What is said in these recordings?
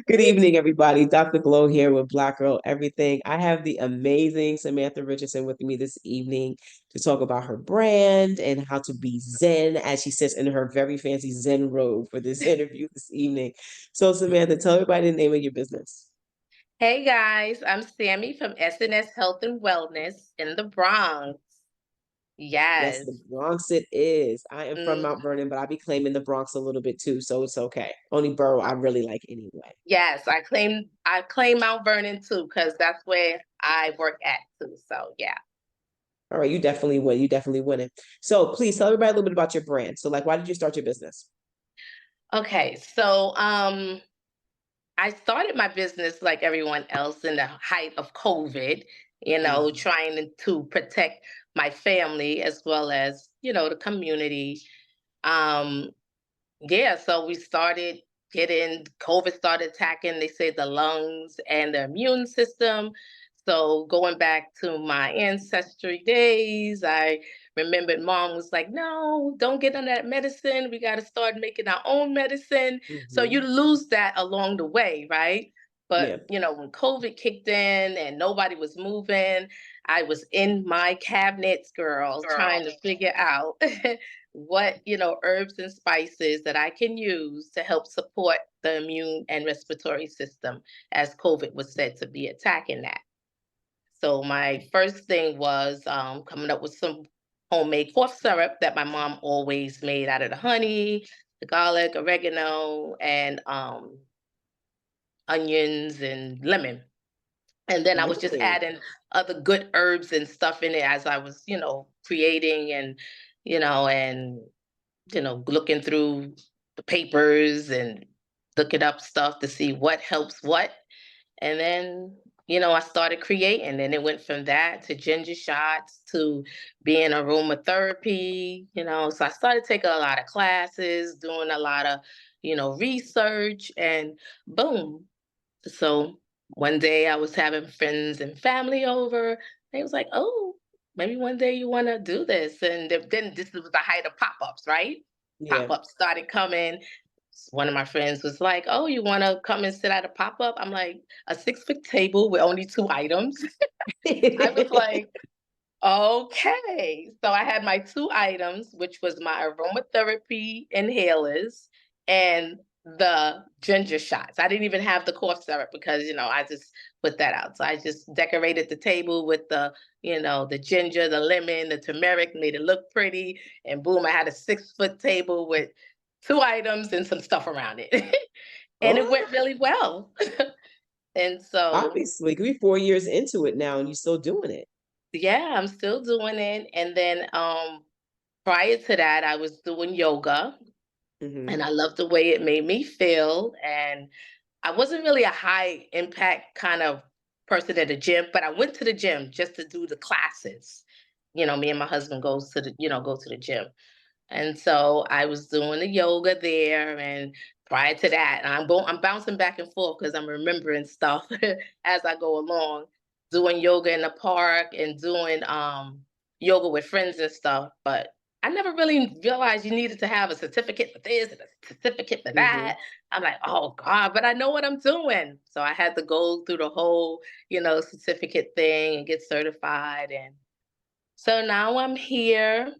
Good evening, everybody. Dr. Glow here with Black Girl Everything. I have the amazing Samantha Richardson with me this evening to talk about her brand and how to be Zen as she sits in her very fancy Zen robe for this interview this evening. So, Samantha, tell everybody the name of your business. Hey guys, I'm Sammy from SNS Health and Wellness in the Bronx. Yes, Yes. the Bronx it is. I am from Mm, Mount Vernon, but I be claiming the Bronx a little bit too, so it's okay. Only borough I really like anyway. yes, I claim Mount Vernon too, because that's where I work at too. So yeah. All right, you definitely win. You definitely win it. So please tell everybody a little bit about your brand. So, like, why did you start your business? Okay, so I started my business like everyone else in the height of COVID, Mhm. trying to protect my family as well as, the community. Um, Yeah, so we started getting COVID started attacking, they say the lungs and the immune system. So going back to my ancestry days, I remembered mom was like, no, don't get on that medicine. We got to start making our own medicine. So you Mhm. lose that along the way, right? But Yeah. when COVID kicked in and nobody was moving, I was in my cabinets, girl, trying to figure out what herbs and spices that I can use to help support the immune and respiratory system as COVID was said to be attacking that. So my first thing was coming up with some homemade cough syrup that my mom always made out of the honey, the garlic, oregano, and onions and lemon. And then I was just Really? adding other good herbs and stuff in it as I was, creating and you know and looking through the papers and looking up stuff to see what helps what. And then, I started creating, and it went from that to ginger shots to being aromatherapy, So I started taking a lot of classes, doing a lot of, research, and boom. So one day I was having friends and family over. They was like, "Oh, maybe one day you want to do this." And then this was the height of pop-ups, right? Yeah. Pop-ups started coming. One of my friends was like, "Oh, you want to come and sit at a pop-up?" I'm like, "A 6 foot table with only two items." I was like, okay. So I had my two items, which was my aromatherapy inhalers and the ginger shots. I didn't even have the cough syrup because, I just put that out. So I just decorated the table with the ginger, the lemon, the turmeric, made it look pretty. And boom, I had a 6 foot table with two items and some stuff around it. And it Oh, went really well. And so obviously, we 4 years into it now, and you're still doing it. yeah, I'm still doing it. And then prior to that, I was doing yoga, and Hmm. I loved the way it made me feel. And I wasn't really a high impact kind of person at the gym, but I went to the gym just to do the classes. Me and my husband go to the gym. And so I was doing the yoga there, and prior to that, and I'm bouncing back and forth because I'm remembering stuff as I go along, doing yoga in the park and doing yoga with friends and stuff. But I never really realized you needed to have a certificate for this and a certificate for Hmm. that. I'm like, oh God, but I know what I'm doing. So I had to go through the whole, certificate thing and get certified. And so now I'm here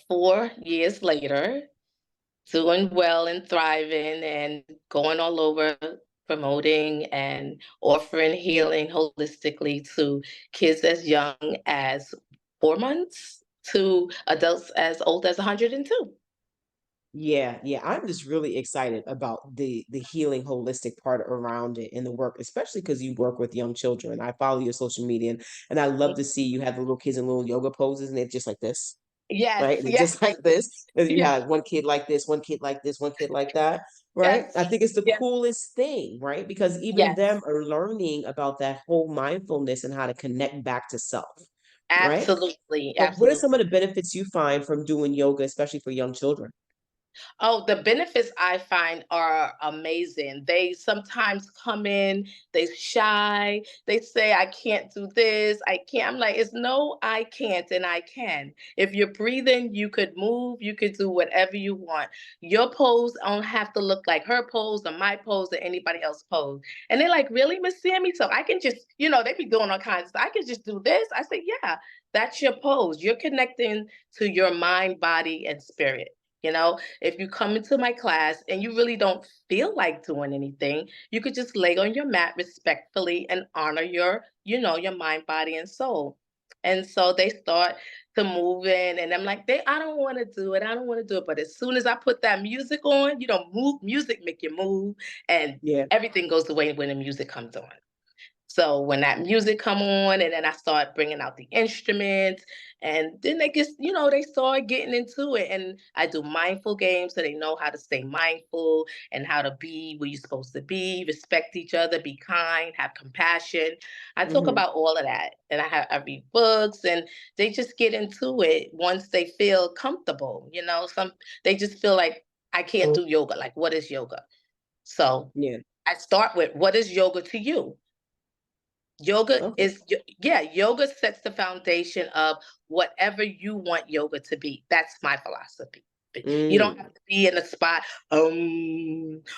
4 years later, doing well and thriving and going all over promoting and offering healing holistically to kids as young as 4 months to adults as old as 102. Yeah, yeah. I'm just really excited about the healing holistic part around it in the work, especially because you work with young children. I follow your social media, and I love to see you have the little kids in little yoga poses, and they're just like this, Yes, right? And yes, just like this, and you yes, have one kid like this, one kid like this, one kid like that, right? yes, I think it's the yes, coolest thing, right? Because even them yes, are learning about that whole mindfulness and how to connect back to self, right? absolutely, So what are some of absolutely. the benefits you find from doing yoga, especially for young children? Oh, the benefits I find are amazing. They sometimes come in, they shy, they say, I can't do this, I can't. I'm like, it's no, I can't, and I can. If you're breathing, you could move, you could do whatever you want. Your pose don't have to look like her pose or my pose or anybody else's pose. And they're like, really, Miss Sammy? So I can just, they be doing all kinds of stuff. I can just do this. I say, yeah, that's your pose. You're connecting to your mind, body, and spirit. If you come into my class and you really don't feel like doing anything, you could just lay on your mat respectfully and honor your mind, body, and soul. And so they start to move in, and I'm like, I don't want to do it. I don't want to do it. But as soon as I put that music on, music make you move, and Yeah. everything goes away when the music comes on. So when that music come on, and then I start bringing out the instruments, and then they start getting into it. And I do mindful games so they know how to stay mindful and how to be where you're supposed to be, respect each other, be kind, have compassion. I talk Hmm. about all of that, and I read books, and they just get into it once they feel comfortable. They just feel like I can't do yoga. Like, what is yoga? So Yeah. I start with, what is yoga to you? Okay. Yoga sets the foundation of whatever you want yoga to be. That's my philosophy. You don't Mm. have to be in a spot,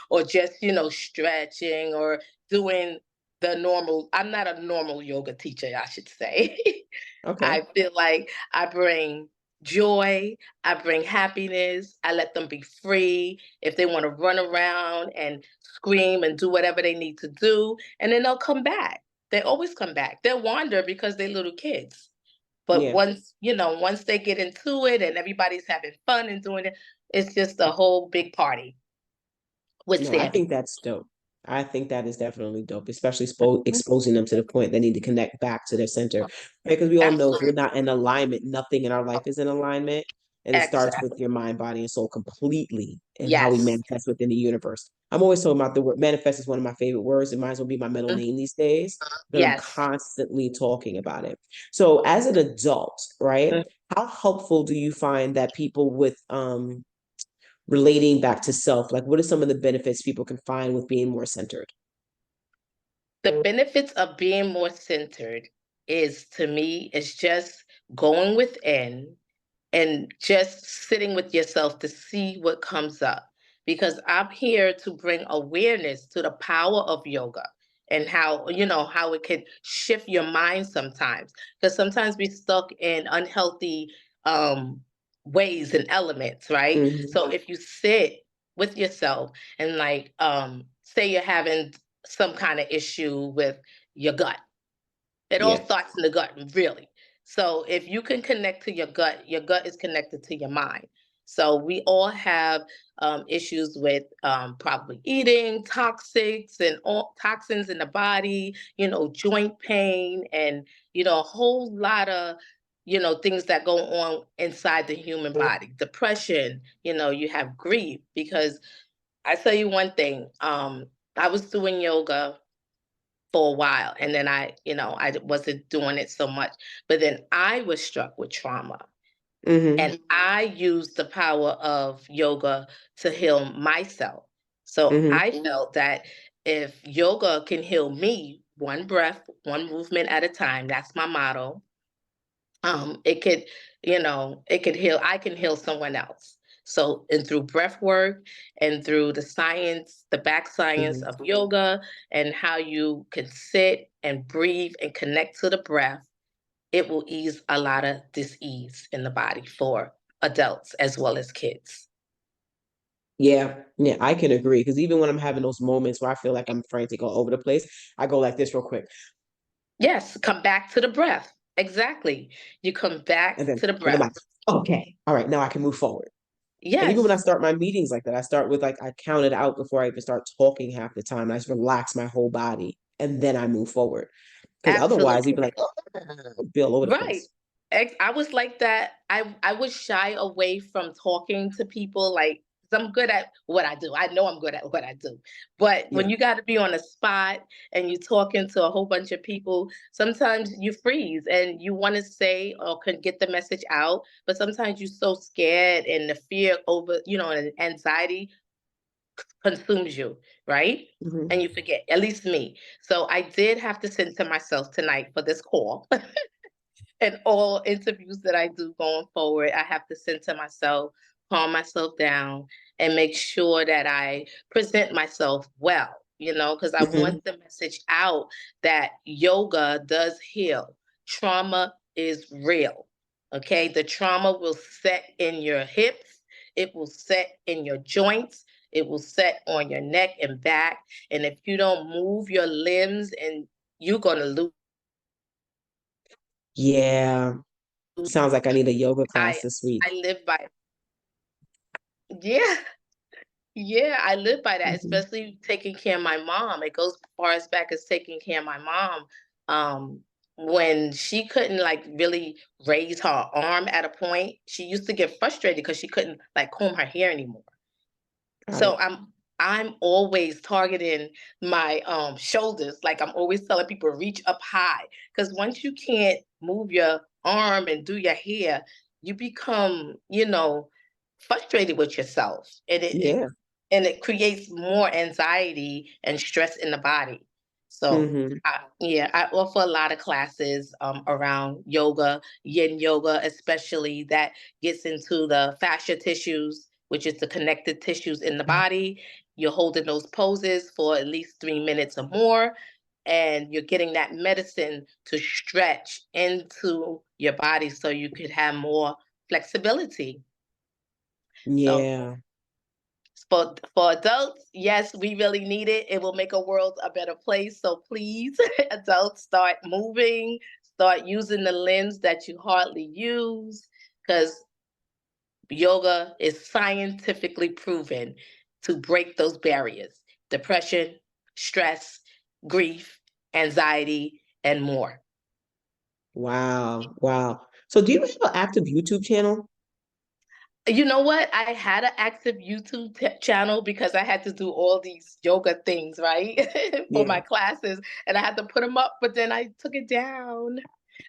or just, stretching or doing the normal. I'm not a normal yoga teacher, I should say. I Okay. feel like I bring joy, I bring happiness, I let them be free. If they want to run around and scream and do whatever they need to do, and then they'll come back. They always come back. They'll wander because they're little kids. But Yeah. once they get into it and everybody's having fun and doing it, it's just a whole big party with No, I Sammy. think that's dope. I think that is definitely dope, especially exposing them to the point they need to connect back to their center. Right? Because we all know if we're Absolutely. not in alignment, nothing in our life is in alignment. And it starts with Exactly. your mind, body, and soul completely and how we Yes. manifest within the universe. I'm always talking about the word manifest is one of my favorite words. It might as well be my middle Mhm. name these days, but I'm Yes. constantly talking about it. So as an adult, right, Mhm. how helpful do you find that people with relating back to self? Like, what are some of the benefits people can find with being more centered? The benefits of being more centered is, to me, is just going within and just sitting with yourself to see what comes up, because I'm here to bring awareness to the power of yoga and how it could shift your mind sometimes, because sometimes we're stuck in unhealthy um ways and elements, right? Hmm. So if you sit with yourself and, like, say you're having some kind of issue with your gut. It all Yeah. starts in the gut, really. So if you can connect to your gut is connected to your mind. So we all have issues with probably eating, toxics, and all toxins in the body. Joint pain, and a whole lot of things that go on inside the human body. Depression. You have grief, because I tell you one thing. I was doing yoga for a while, and then I wasn't doing it so much, but then I was struck with trauma, Hmm. and I used the power of yoga to heal myself. So Hmm. I felt that if yoga can heal me, one breath, one movement at a time, that's my motto. It could, it could heal. I can heal someone else. So, and through breath work and through the science, the back science Hmm. of yoga, and how you can sit and breathe and connect to the breath, it will ease a lot of dis-ease in the body for adults as well as kids. Yeah. Yeah. I can agree. Because even when I'm having those moments where I feel like I'm frantic all over the place, I go like this real quick. Yes, come back to the breath. Exactly. You come And back then to the I'm breath. like, okay, all right, now I can move forward. And even when I Yes, start my meetings like that, I start with like, I count it out before I even start talking half the time. I just relax my whole body and then I move forward. Because otherwise, you'd be absolutely. like, be all over the Right. place. I was like that. I would shy away from talking to people, like, I'm good at what I do. I know I'm good at what I do. But Yeah. when you got to be on a spot and you're talking to a whole bunch of people, sometimes you freeze and you want to say or can get the message out, but sometimes you're so scared and the fear over, and anxiety consumes you, right? Hmm. And you forget, at least me. So I did have to send to myself tonight for this call. And all interviews that I do going forward, I have to center myself, calm myself down, and make sure that I present myself well, because I Hmm. want the message out that yoga does heal. Trauma is real. Okay. The trauma will set in your hips, it will set in your joints, it will set on your neck and back. And if you don't move your limbs, and you're going to lose. Yeah. Sounds like I need a yoga class I this week. I live by. Yeah, yeah, I live by that, Hmm. especially taking care of my mom. It goes far as back as taking care of my mom. Um, when she couldn't like really raise her arm at a point, she used to get frustrated because she couldn't like comb her hair anymore. Got So it. I'm always targeting my shoulders. Like I'm always telling people reach up high, because once you can't move your arm and do your hair, you become, frustrated with yourself, and Yeah. it creates more anxiety and stress in the body. So Hmm. I offer a lot of classes around yoga, yin yoga, especially that gets into the fascia tissues, which is the connected tissues in the body. You're holding those poses for at least 3 minutes or more, and you're getting that medicine to stretch into your body so you could have more flexibility. So Yeah. for adults, yes, we really need it. It will make a world a better place. So please, adults, start moving, start using the limbs that you hardly use, because yoga is scientifically proven to break those barriers: depression, stress, grief, anxiety, and more. Wow. Wow. So do you have an active YouTube channel? You know what? I had an active YouTube channel because I had to do all these yoga things, right? For my Yeah. classes, and I had to put them up, but then I took it down.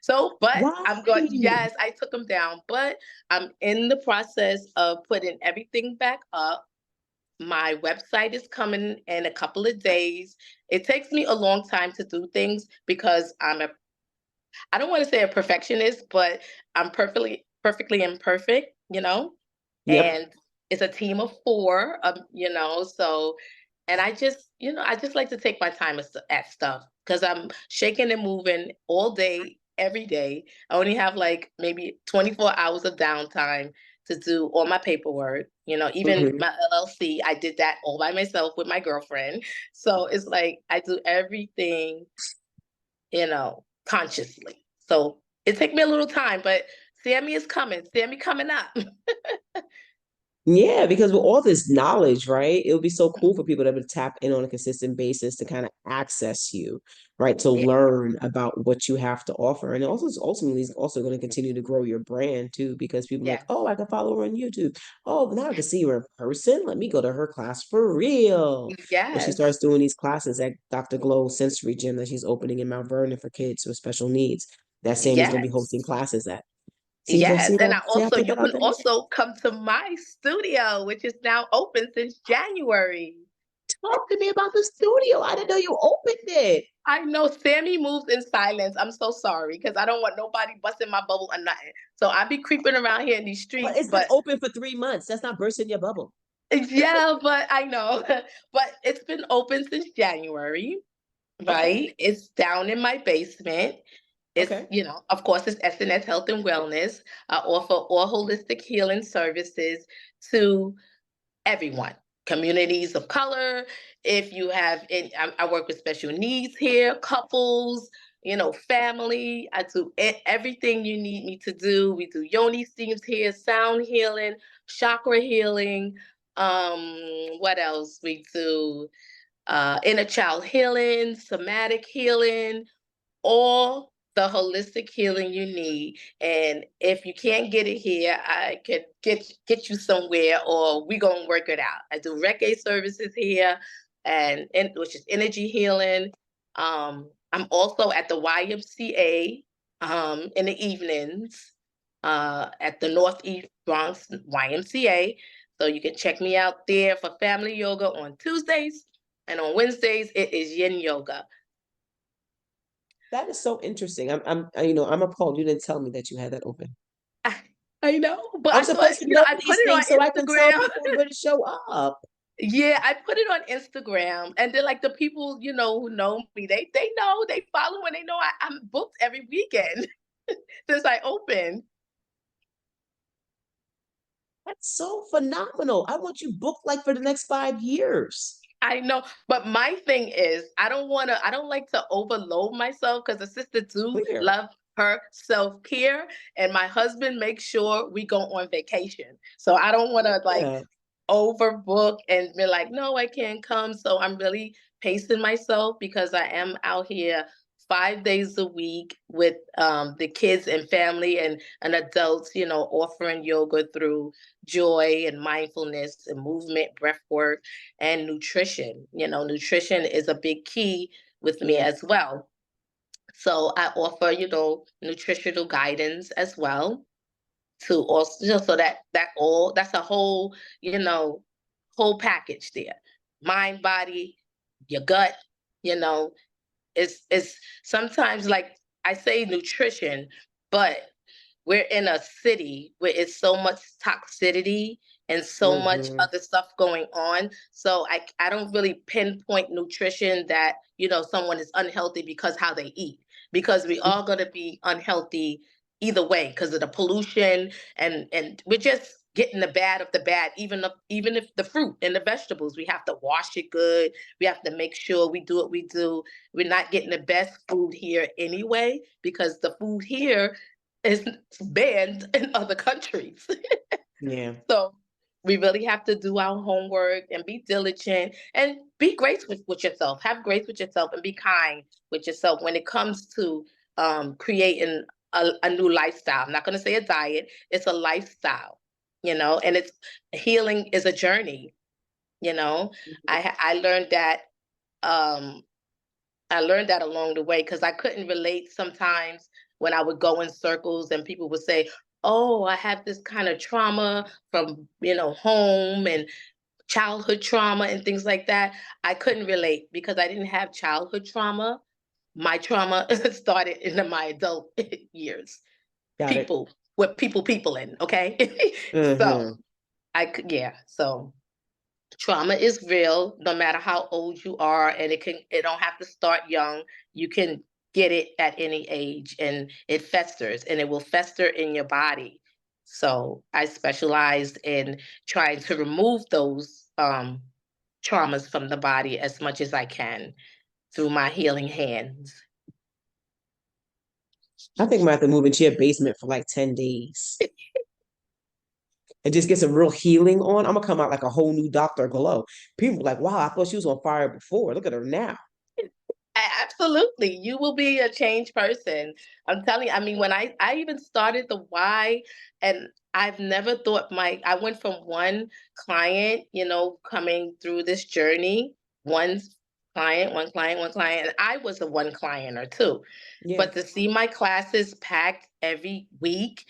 So, but Why? I'm going, yes, I took them down, but I'm in the process of putting everything back up. My website is coming in a couple of days. It takes me a long time to do things because I don't want to say a perfectionist, but I'm perfectly imperfect, Yep. and it's a team of four, so, and I just like to take my time at stuff because I'm shaking and moving all day, every day. I only have like maybe 24 hours of downtime to do all my paperwork. Even Hmm. my LLC, I did that all by myself with my girlfriend. So it's like I do everything, consciously. So it took me a little time, but Sammy is coming. Sammy coming up. Yeah, because with all this knowledge, right, it would be so cool for people to be able to tap in on a consistent basis to kind of access you, right, to Yeah. learn about what you have to offer. And also, it's ultimately is also going to continue to grow your brand too, because people are like, Yes. oh, I can follow her on YouTube. Oh, now I can see her in person. Let me go to her class for real. When she starts Yes. doing these classes at Dr. Glow Sensory Gym that she's opening in Mount Vernon for kids with special needs, that Sammy's going to be hosting Yes. classes at. Yes. And See how I put you that out can there? also come to my studio, which is now open since January. Talk to me about the studio. I didn't know you opened it. I know Sammy moves in silence. I'm so sorry because I don't want nobody busting my bubble or nothing. So I be creeping around here in these But streets, it's been but open for 3 months. That's not bursting your bubble. yeah, but I know. But it's been open since January, Okay. right? It's down in my basement. It's, Okay. of course, it's SNS Health and Wellness. I offer all holistic healing services to everyone, communities of color. If you have, I work with special needs here, couples, family. I do everything you need me to do. We do yoni steams here, sound healing, chakra healing. What else? We do inner child healing, somatic healing, all the holistic healing you need. And if you can't get it here, I could get you somewhere, or we gonna work it out. I do Reiki services here, and which is energy healing. I'm also at the YMCA in the evenings at the Northeast Bronx YMCA. So you can check me out there for family yoga on Tuesdays, and on Wednesdays it is Yin yoga. That is so interesting. I'm appalled. You didn't tell me that you had that open. I, I know, but I'm I thought, supposed to know I put these it on things so I can tell Instagram. people where to show up. Yeah, I put it on Instagram, and then like the people who know me, they know, they follow, and they know I'm booked every weekend since I opened. That's so phenomenal. I want you booked like for the next 5 years. I know, but my thing is, I don't like to overload myself because the sister do Clear. love her self care, and my husband makes sure we go on vacation. So I don't want to like Yeah. overbook and be like, no, I can't come. So I'm really pacing myself because I am out here 5 days a week with the kids and family and adults, offering yoga through joy and mindfulness and movement, breath work, and nutrition. Nutrition is a big key with me Yeah. as well. So I offer, nutritional guidance as well to also, so that's a whole, you know, whole package there. Mind, body, your gut, you know, it's sometimes like I say nutrition, but we're in a city where it's so much toxicity and so much Hmm. other stuff going on. So I don't really pinpoint nutrition that, someone is unhealthy because how they eat, because we are going to be unhealthy either way because of the pollution, and we're just getting the bad of the bad. Even if the fruit and the vegetables, we have to wash it good. We have to make sure we do what we do. We're not getting the best food here anyway because the food here is banned in other countries. Yeah. So we really have to do our homework and be diligent and be grace with yourself. Have grace with yourself and be kind with yourself when it comes to creating a new lifestyle. I'm not going to say a diet, it's a lifestyle, and it's healing is a journey. You know, I learned that um, along the way because I couldn't relate sometimes when I would go in circles and people would say, "Oh, I have this kind of trauma from, home and childhood trauma and things like that." I couldn't relate because I didn't have childhood trauma. My trauma started in my adult years. Got it. People with people in, okay? So Hmm. yeah. So trauma is real no matter how old you are, and it don't have to start young. You can get it at any age, and it festers, and it will fester in your body. So I specialized in trying to remove those traumas from the body as much as I can through my healing hands. I think I'm gonna have to move into your basement for like 10 days and just get some real healing on. I'm gonna come out like a whole new Dr. Glow. People are like, wow, I thought she was on fire before. Look at her now. Absolutely. You will be a changed person. I'm telling you, I mean, when I even started the why, and I've never thought I went from one client, coming through this journey, one one client, and I was a one client or two. Yeah. But to see my classes packed every week,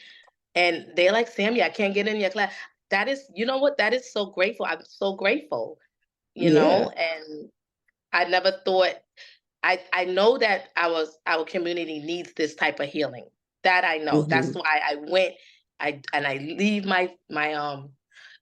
and they're like, Sammy, I can't get in your class. That is, you know what? That is so grateful. I'm so grateful, Yeah. and I never thought I know that our community needs this type of healing. That I know. That's Hmm. why I went. I leave my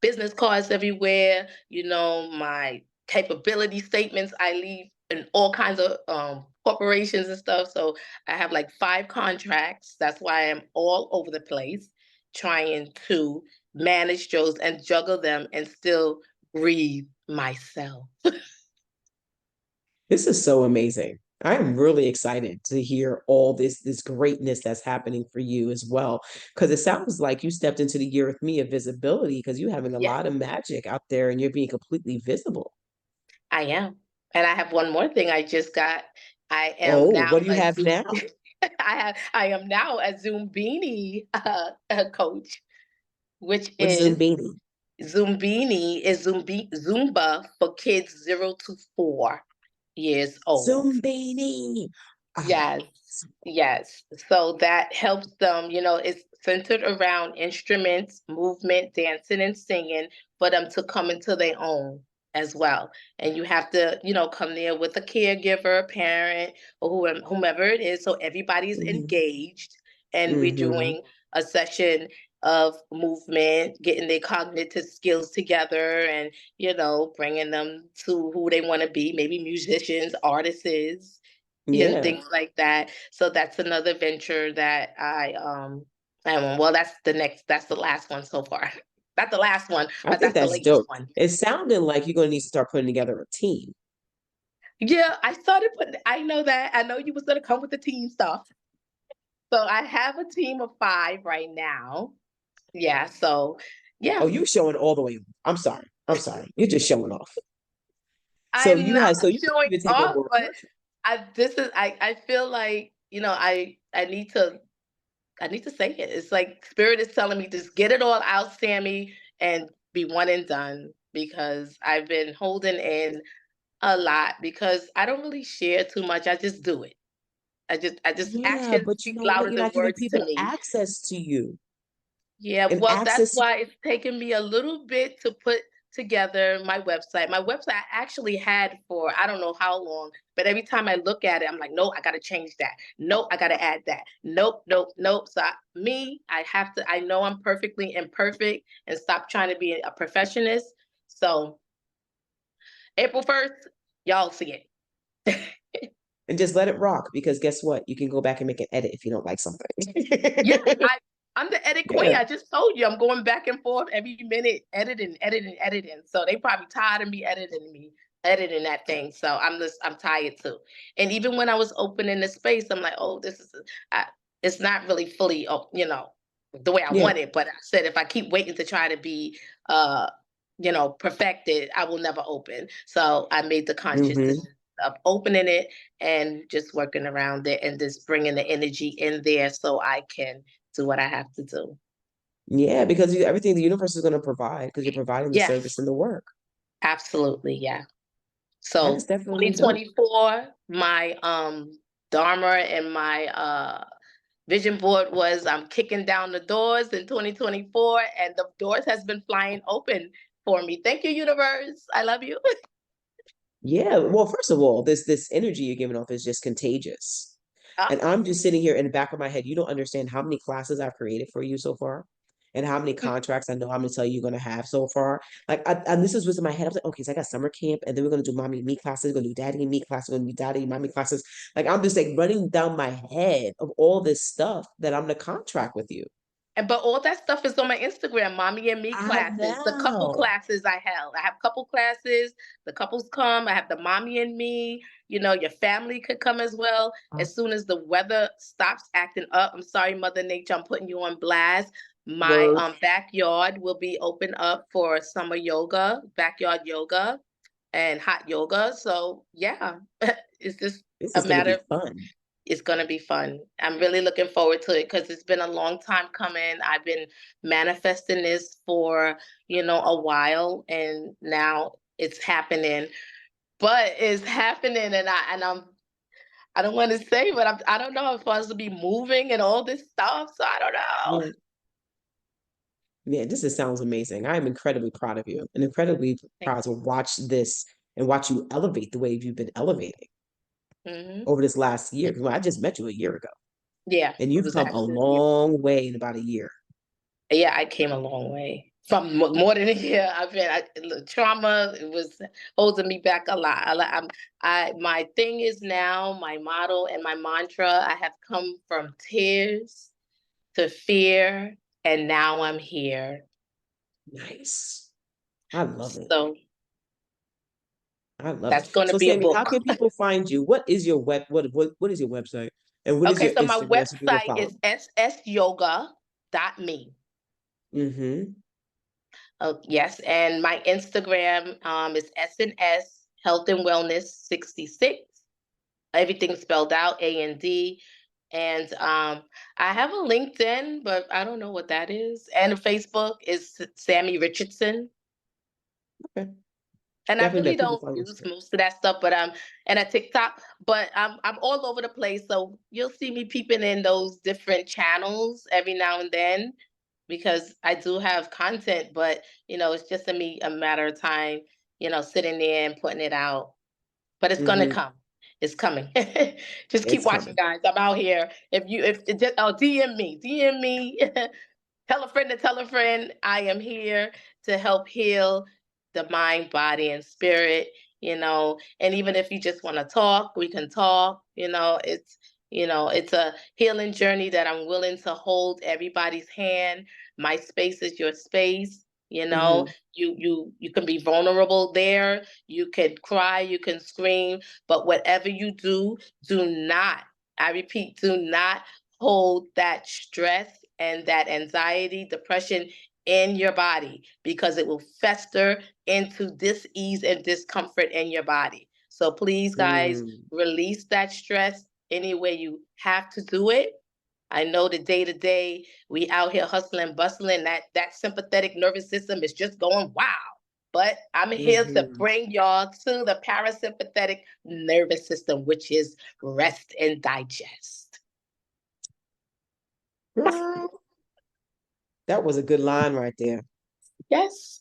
business cards everywhere. My capability statements I leave in all kinds of corporations and stuff. So I have like 5 contracts. That's why I'm all over the place trying to manage those and juggle them and still breathe myself. This is so amazing. I'm really excited to hear all this greatness that's happening for you as well. Because it sounds like you stepped into the year with me of visibility because you're having a Yeah, lot of magic out there and you're being completely visible. I am. And I have one more thing I just got. I am Oh, now what do you have now? I am now a Zumbini coach, which What's is Zumbini? Zumba for kids 0 to 4 years old. Zumbini. Ah, Yes, yes. So that helps them, it's centered around instruments, movement, dancing, and singing for them to come into their own as well. And you have to, come there with a caregiver, a parent, or whomever it is. So everybody's mm-hmm, engaged, and we're mm-hmm. doing a session of movement, getting their cognitive skills together, and, bringing them to who they want to be, maybe musicians, artists, and Yeah, things like that. So that's another venture that I am on. Well, that's the last one so far. Not the last one, I but think that's the that's latest dope. one. It sounded like you're going to need to start putting together a team. Yeah, I started putting I know that. I know you was gonna come with the team stuff. So I have a team of 5 right now. Yeah, so Oh, yeah. you showing all the way. I'm sorry. I'm sorry. You're just showing off. I'm not So you showing need to take on off, more but commercial. I feel like, I need to say it. It's like spirit is telling me just get it all out, Sammy, and be one and done, because I've been holding in a lot because I don't really share too much. I just do it. I just Yeah, actions but you speak know what? louder You're than not giving words to people me. access to you Yeah, and well, that's access to why it's taken me a little bit to put together my website. My website I actually had for I don't know how long, but every time I look at it, I'm like, no, I got to change that. Nope, I got to add that. Nope, nope, nope. So I have to. I know I'm perfectly imperfect, and stop trying to be a perfectionist. So April 1st, y'all see it. and just let it rock because guess what? You can go back and make an edit if you don't like something. Yeah, I'm the edit queen. Yeah. I just told you I'm going back and forth every minute, editing, editing, editing. So they probably tired of me, editing that thing. So I'm tired too. And even when I was opening the space, I'm like, oh, I, it's not really fully, the way I Yeah. want it. But I said if I keep waiting to try to be, perfected, I will never open. So I made the conscious Hmm. decision of opening it and just working around it and just bringing the energy in there so I can do what I have to do. Yeah, because everything the universe is going to provide because you're providing the service Yes, and the work. absolutely. Yeah. That's So definitely dope. 2024, my Dharma and my vision board was I'm kicking down the doors in 2024, and the doors has been flying open for me. Thank you, universe. I love you. Yeah, well, first of all, this energy you're giving off is just contagious. And Ah, I'm just sitting here in the back of my head. You don't understand how many classes I've created for you so far and how many contracts I know I'm gonna tell you you're gonna have so far. Like and this is what's in my head. I was like, okay, so I got summer camp, and then we're gonna do mommy and me classes, we're gonna do daddy and me classes, we're gonna do daddy and mommy classes. Like I'm just like running down my head of all this stuff that I'm gonna contract with you. but all that stuff is on my Instagram, mommy and me I classes, the couple know. classes I held. I have couple classes, the couples come, I have the mommy and me, your family could come as well. As soon as the weather stops acting up, I'm sorry, Mother Nature, I'm putting you on blast. My Word. backyard will be open up for summer yoga, backyard yoga, and hot yoga. So yeah, it's just This a is gonna matter be of fun. it's gonna be fun. I'm really looking forward to it because it's been a long time coming. I've been manifesting this for, a while, and now it's happening. But it's happening, and I don't want to say, but I don't know if I'm supposed to be moving and all this stuff. So I don't know. Yeah. Yeah, sounds amazing. I am incredibly proud of you and incredibly Thank proud to you. watch this and watch you elevate the way you've been elevating Hmm. over this last year. Because I just met you a year ago Yeah, and it you've was come a actually long way in about a year. yeah, I came a long way from more than a year. Trauma. It was holding me back a lot. My thing is now my motto and my mantra. I have come from tears to fear, and now I'm here. Nice. I love it. So I love it. that's going to So be a Sammy, how book. can people find you? What is your what is your website? And what is Okay, your so my Instagram so people can website follow? is ssyoga.me. Mm-hmm. Oh, yes, and my Instagram is S&S Health and Wellness 66. Everything spelled out, A and D. And I have a LinkedIn, but I don't know what that is. And Facebook is Sammy Richardson. Okay. And I Definitely really that people don't follow use us. most of that stuff, but and a TikTok, but I'm all over the place. So you'll see me peeping in those different channels every now and then because I do have content, but it's just a matter of time, sitting there and putting it out. But it's gonna Hmm. come. It's coming. Just keep It's watching, coming. guys. I'm out here. If it just DM me. Tell a friend to tell a friend. I am here to help heal the mind, body, and spirit. And even if you just want to talk, we can talk. It's a healing journey that I'm willing to hold everybody's hand. My space is your space. Hmm. You can be vulnerable there. You can cry, you can scream, but whatever you do, do not, I repeat, do not hold that stress and that anxiety, depression in your body because it will fester into dis-ease and discomfort in your body. So please, guys, Mm. release that stress any way you have to do it. I know the day to day, we out here hustling, bustling. That sympathetic nervous system is just going wow. But I'm here to Hmm. bring y'all to the parasympathetic nervous system, which is rest and digest. Girl, that was a good line right there. Yes.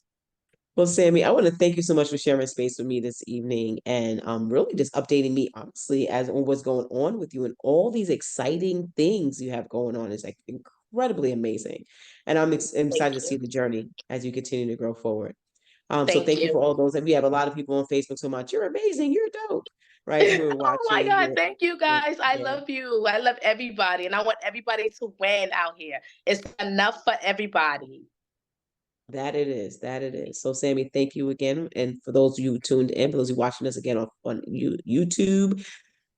Well, Sammy, I want to thank you so much for sharing space with me this evening and really just updating me honestly as on what's going on with you and all these exciting things you have going on is like incredibly amazing. And I'm excited Thank to see you. the journey as you continue to grow forward. So Thank thank you you. for all those. And we have a lot of people on Facebook so much. You're amazing. You're dope. Right. Who are Oh my watching. God. Thank you guys. I Yeah. love you. I love everybody. And I want everybody to win out here. It's enough for everybody. That it is. That it is. So, Sammy, thank you again. And for those of you who tuned in, for those of you watching us again on YouTube,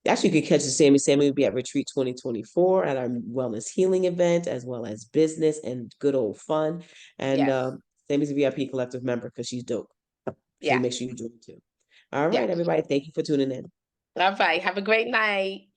actually, you can catch the Sammy. Sammy will be at Retreat 2024 at our wellness healing event, as well as business and good old fun. And Yes. Sammy's a VIP collective member because she's dope. So you Yeah. make sure you join too. All Yeah. right, everybody. Thank you for tuning in. All right. Have a great night.